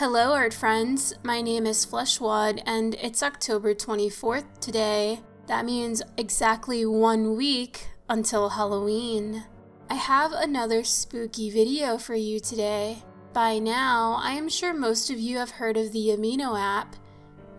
Hello art friends, my name is Fleshwad and it's October 24th today. That means exactly 1 week until Halloween. I have another spooky video for you today. By now, I am sure most of you have heard of the Amino app.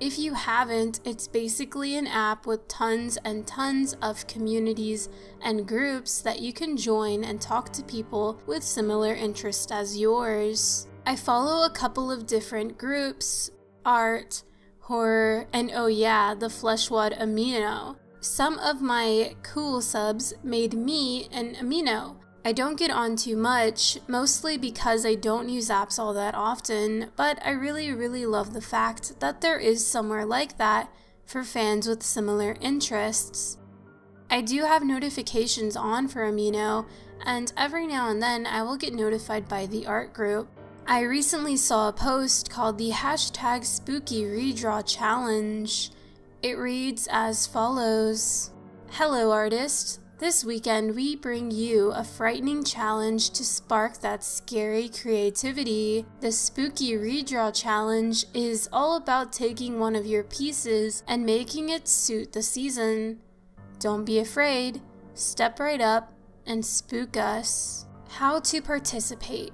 If you haven't, it's basically an app with tons and tons of communities and groups that you can join and talk to people with similar interests as yours. I follow a couple of different groups: art, horror, and oh yeah, the Fleshwad Amino. Some of my cool subs made me an Amino. I don't get on too much, mostly because I don't use apps all that often, but I really love the fact that there is somewhere like that for fans with similar interests. I do have notifications on for Amino, and every now and then I will get notified by the art group. I recently saw a post called the #SpookyRedraw Challenge. It reads as follows: Hello artists, this weekend we bring you a frightening challenge to spark that scary creativity. The Spooky Redraw Challenge is all about taking one of your pieces and making it suit the season. Don't be afraid, step right up and spook us. How to participate: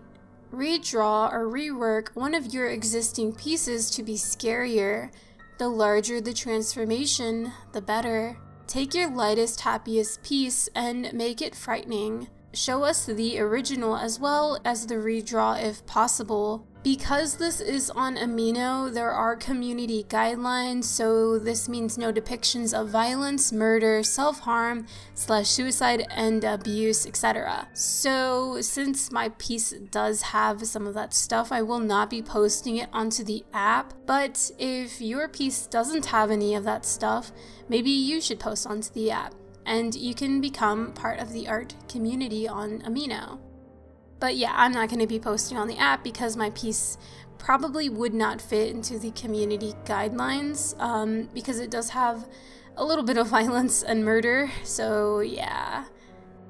redraw or rework one of your existing pieces to be scarier. The larger the transformation, the better. Take your lightest, happiest piece and make it frightening. Show us the original as well as the redraw if possible. Because this is on Amino, there are community guidelines, so this means no depictions of violence, murder, self-harm, /suicide, and abuse, etc. So since my piece does have some of that stuff, I will not be posting it onto the app, but if your piece doesn't have any of that stuff, maybe you should post onto the app, and you can become part of the art community on Amino. But yeah, I'm not going to be posting on the app because my piece probably would not fit into the community guidelines because it does have a little bit of violence and murder, so yeah.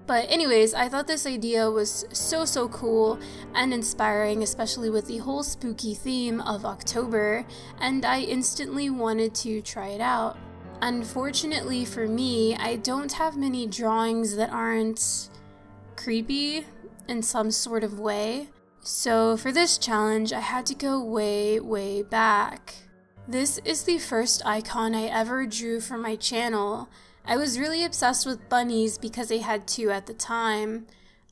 But anyways, I thought this idea was so cool and inspiring, especially with the whole spooky theme of October, and I instantly wanted to try it out. Unfortunately for me, I don't have many drawings that aren't creepy in some sort of way. So for this challenge, I had to go way back. This is the first icon I ever drew for my channel. I was really obsessed with bunnies because I had 2 at the time.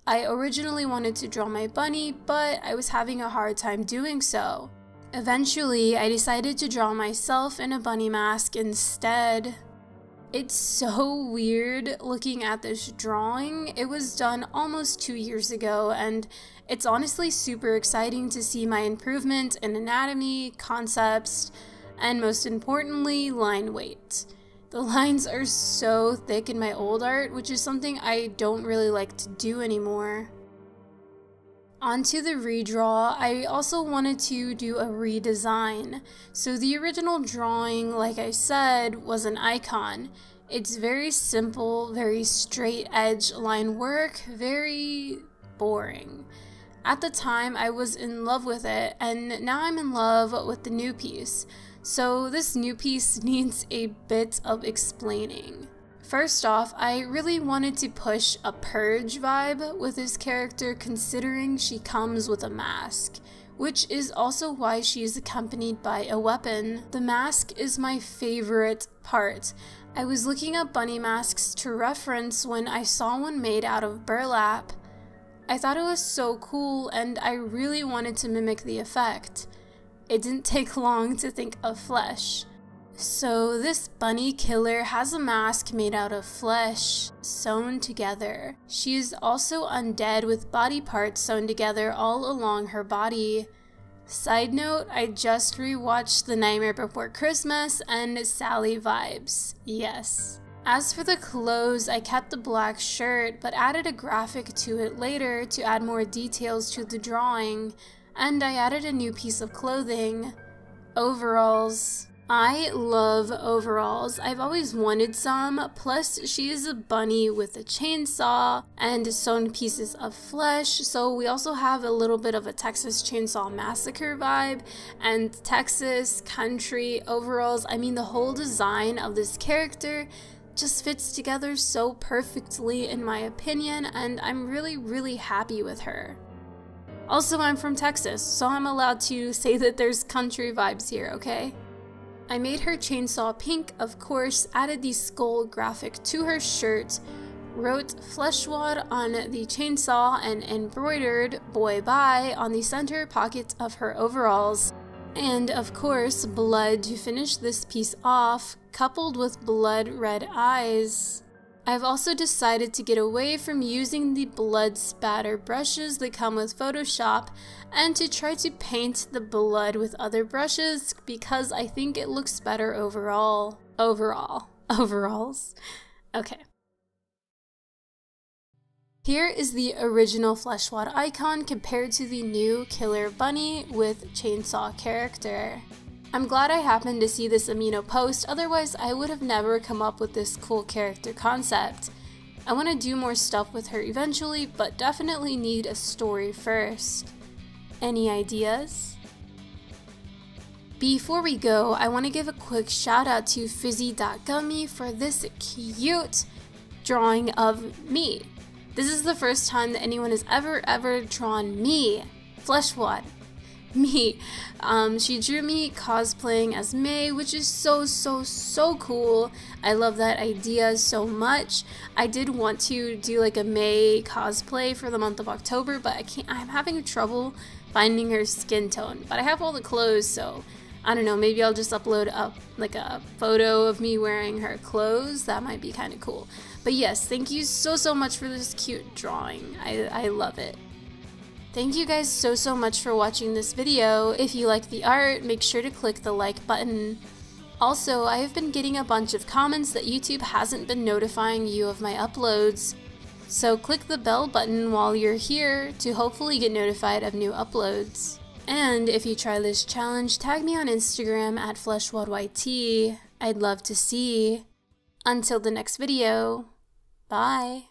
I originally wanted to draw my bunny, but I was having a hard time doing so. Eventually, I decided to draw myself in a bunny mask instead. It's so weird looking at this drawing. It was done almost 2 years ago, and it's honestly super exciting to see my improvement in anatomy, concepts, and most importantly, line weight. The lines are so thick in my old art, which is something I don't really like to do anymore. Onto the redraw, I also wanted to do a redesign. So the original drawing, like I said, was an icon. It's very simple, very straight edge line work, very boring. At the time, I was in love with it, and now I'm in love with the new piece. So this new piece needs a bit of explaining. First off, I really wanted to push a purge vibe with this character considering she comes with a mask, which is also why she is accompanied by a weapon. The mask is my favorite part. I was looking up bunny masks to reference when I saw one made out of burlap. I thought it was so cool and I really wanted to mimic the effect. It didn't take long to think of flesh. So this bunny killer has a mask made out of flesh sewn together. She is also undead with body parts sewn together all along her body. Side note, I just rewatched The Nightmare Before Christmas and Sally vibes. Yes. As for the clothes, I kept the black shirt but added a graphic to it later to add more details to the drawing, and I added a new piece of clothing: overalls. I love overalls. I've always wanted some, plus she is a bunny with a chainsaw and sewn pieces of flesh, so we also have a little bit of a Texas Chainsaw Massacre vibe, and Texas, country, overalls. I mean, the whole design of this character just fits together so perfectly in my opinion, and I'm really happy with her. Also, I'm from Texas, so I'm allowed to say that there's country vibes here, okay? I made her chainsaw pink, of course, added the skull graphic to her shirt, wrote Fleshwad on the chainsaw, and embroidered Boy Bye on the center pocket of her overalls. And of course, blood to finish this piece off, coupled with blood red eyes. I've also decided to get away from using the blood spatter brushes that come with Photoshop and to try to paint the blood with other brushes because I think it looks better overall. Overalls. Okay. Here is the original Fleshwad icon compared to the new Killer Bunny with chainsaw character. I'm glad I happened to see this Amino post, otherwise I would have never come up with this cool character concept. I want to do more stuff with her eventually, but definitely need a story first. Any ideas? Before we go, I want to give a quick shout out to Fizzy.Gummy for this cute drawing of me. This is the first time that anyone has ever drawn me, Fleshwad. Me. She drew me cosplaying as May, which is so cool. I love that idea so much. I did want to do like a May cosplay for the month of October, but I'm having trouble finding her skin tone. But I have all the clothes, so I don't know, maybe I'll just upload up like a photo of me wearing her clothes. That might be kind of cool. But yes, thank you so much for this cute drawing. I love it. Thank you guys so much for watching this video. If you like the art, make sure to click the like button. Also, I have been getting a bunch of comments that YouTube hasn't been notifying you of my uploads. So click the bell button while you're here to hopefully get notified of new uploads. And if you try this challenge, tag me on Instagram at FleshwadYT. I'd love to see. Until the next video, bye.